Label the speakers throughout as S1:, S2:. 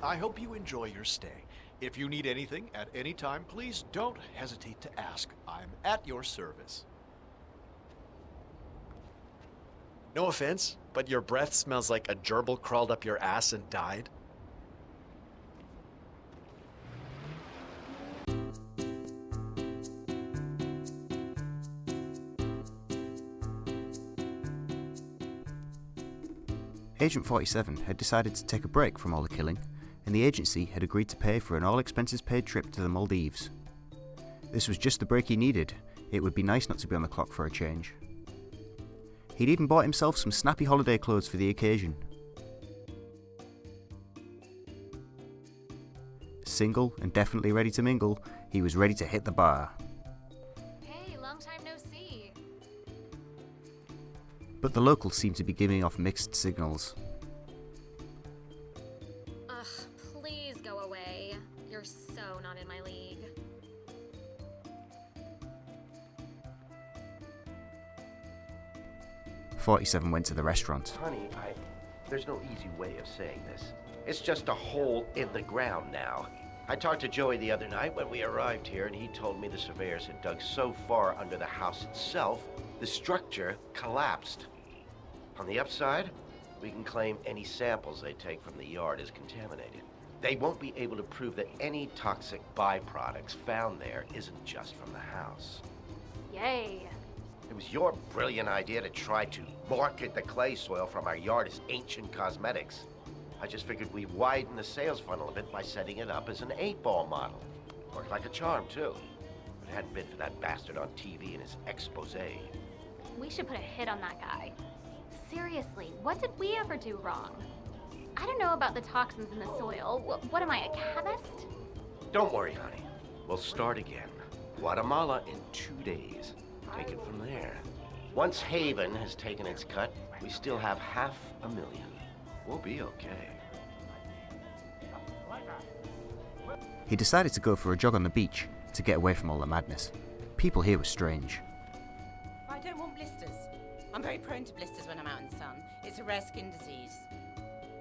S1: I hope you enjoy your stay. If you need anything at any time, please don't hesitate to ask. I'm at your service.
S2: No offense, but your breath smells like a gerbil crawled up your ass and died.
S3: Agent 47 had decided to take a break from all the killing, and the agency had agreed to pay for an all-expenses-paid trip to the Maldives. This was just the break he needed. It would be nice not to be on the clock for a change. He'd even bought himself some snappy holiday clothes for the occasion. Single and definitely ready to mingle, he was ready to hit the bar.
S4: Hey, long time no see.
S3: But the locals seemed to be giving off mixed signals.
S4: Ugh, please go away. You're so not in my league.
S3: 47 went to the restaurant.
S5: Honey, there's no easy way of saying this. It's just a hole in the ground now. I talked to Joey the other night when we arrived here, and he told me the surveyors had dug so far under the house itself, the structure collapsed. On the upside, we can claim any samples they take from the yard is contaminated. They won't be able to prove that any toxic byproducts found there isn't just from the house.
S4: Yay.
S5: It was your brilliant idea to try to market the clay soil from our yard as ancient cosmetics. I just figured we'd widen the sales funnel a bit by setting it up as an 8-ball model. Worked like a charm, too. If it hadn't been for that bastard on TV and his expose.
S4: We should put a hit on that guy. Seriously, what did we ever do wrong? I don't know about the toxins in the soil. What am I, a chemist?
S5: Don't worry, honey. We'll start again. Guatemala in 2 days. Take it from there. Once Haven has taken its cut, we still have $500,000. We'll be okay.
S3: He decided to go for a jog on the beach to get away from all the madness. People here were strange.
S6: I don't want blisters. I'm very prone to blisters when I'm out in the sun. It's a rare skin disease.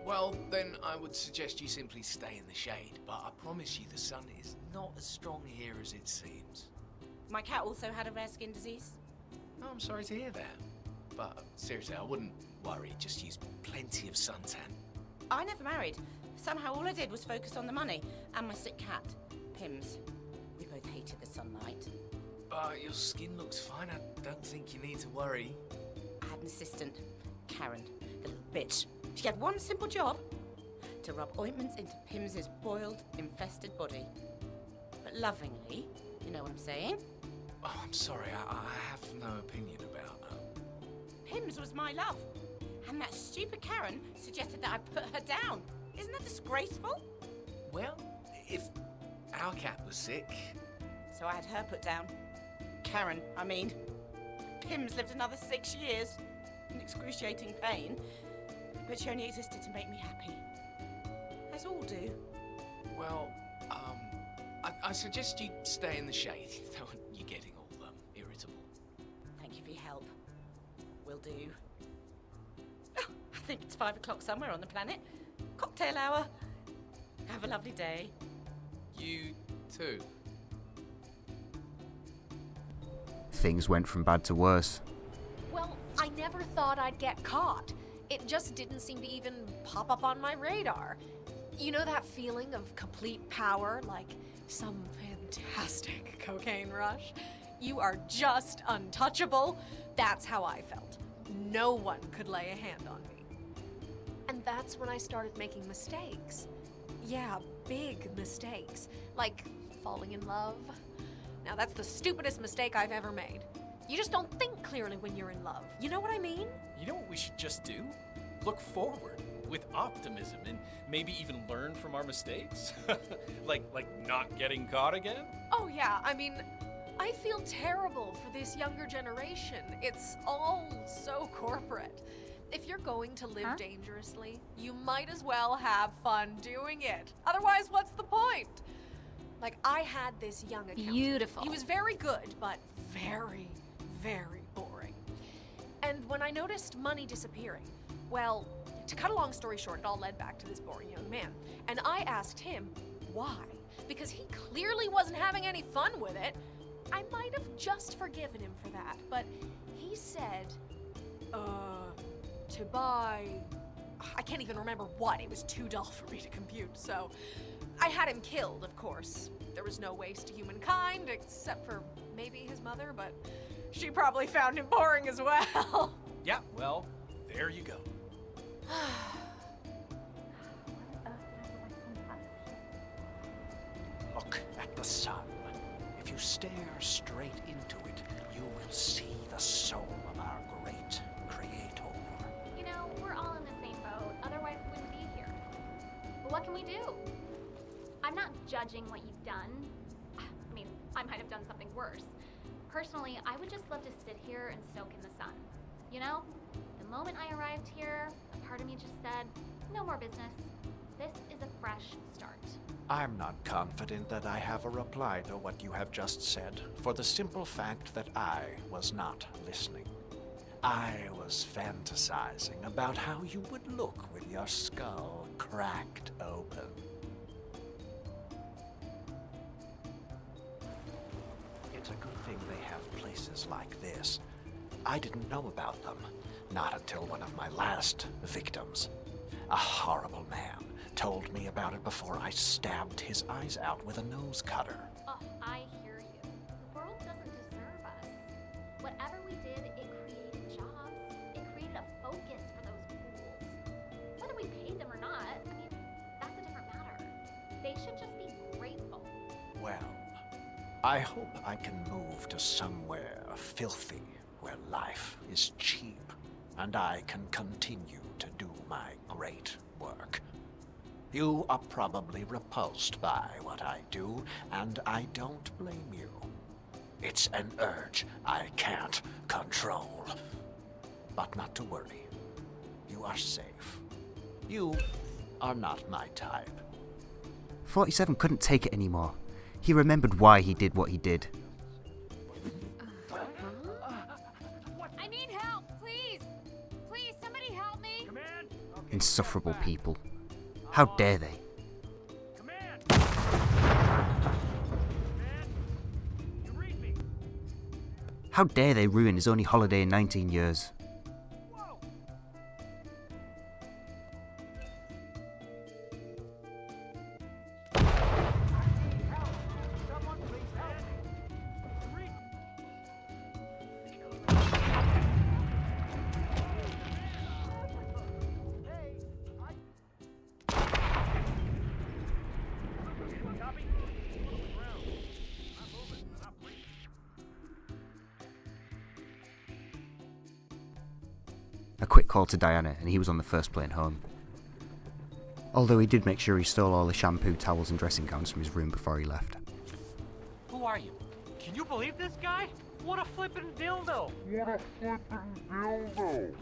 S7: Well, then I would suggest you simply stay in the shade, but I promise you the sun is not as strong here as it seems.
S6: My cat also had a rare skin disease.
S7: Oh, I'm sorry to hear that. But seriously, I wouldn't worry. Just use plenty of suntan.
S6: I never married. Somehow all I did was focus on the money and my sick cat, Pims. We both hated the sunlight.
S7: But your skin looks fine. I don't think you need to worry.
S6: I had an assistant, Karen, the little bitch. She had one simple job: to rub ointments into Pims's boiled, infested body. But lovingly, you know what I'm saying?
S7: Oh, I'm sorry. I have no opinion about her.
S6: Pims was my love. And that stupid Karen suggested that I put her down. Isn't that disgraceful?
S7: Well, if our cat was sick...
S6: So I had her put down. Karen, I mean. Pims lived another 6 years in excruciating pain, but she only existed to make me happy. As all do.
S7: Well, I suggest you stay in the shade. Don't want you getting all irritable.
S6: Thank you for your help. Will do. Oh, I think it's 5 o'clock somewhere on the planet. Cocktail hour. Have a lovely day.
S7: You too.
S3: Things went from bad to worse.
S8: Well, I never thought I'd get caught. It just didn't seem to even pop up on my radar. You know that feeling of complete power, like some fantastic cocaine rush? You are just untouchable. That's how I felt. No one could lay a hand on me. And that's when I started making mistakes. Yeah, big mistakes. Like falling in love. Now that's the stupidest mistake I've ever made. You just don't think clearly when you're in love. You know what I mean?
S9: You know what we should just do? Look forward with optimism and maybe even learn from our mistakes? like not getting caught again?
S8: Oh yeah, I mean, I feel terrible for this younger generation. It's all so corporate. If you're going to live dangerously, you might as well have fun doing it. Otherwise, what's the point? Like, I had this young accountant.
S4: Beautiful.
S8: He was very good, but very, very boring. And when I noticed money disappearing, well, To cut a long story short, it all led back to this boring young man. And I asked him why. Because he clearly wasn't having any fun with it. I might have just forgiven him for that, but he said, to buy... I can't even remember what. It was too dull for me to compute, so... I had him killed, of course. There was no waste to humankind, except for maybe his mother, but she probably found him boring as well.
S9: Yeah, well, there you go.
S1: Look at the sun. If you stare straight into it, you will see the soul of our great creator.
S4: You know, we're all in the same boat, otherwise we wouldn't be here. But what can we do? I'm not judging what you've done. I mean, I might have done something worse. Personally, I would just love to sit here and soak in the sun. You know, the moment I arrived here, a part of me just said, no more business. This is a fresh start.
S1: I'm not confident that I have a reply to what you have just said, for the simple fact that I was not listening. I was fantasizing about how you would look with your skull cracked open. It's a good thing they have places like this. I didn't know about them, not until one of my last victims. A horrible man told me about it before I stabbed his eyes out with a nose cutter.
S4: Oh, I hear you. The world doesn't deserve us. Whatever we did, it created jobs. It created a focus for those fools. Whether we paid them or not, I mean, that's a different matter. They should just be grateful.
S1: Well, I hope I can move to somewhere filthy where life is cheap and I can continue to do my great work. You are probably repulsed by what I do, and I don't blame you. It's an urge I can't control. But not to worry. You are safe. You are not my type.
S3: 47 couldn't take it anymore. He remembered why he did what he did.
S10: I need help, please! Please, somebody help me!
S3: Insufferable people. How dare they? How dare they ruin his only holiday in 19 years? A quick call to Diana, and he was on the first plane home. Although he did make sure he stole all the shampoo, towels, and dressing gowns from his room before he left.
S11: Who are you? Can you believe this guy? What a flippin' dildo!
S12: What a flippin' dildo!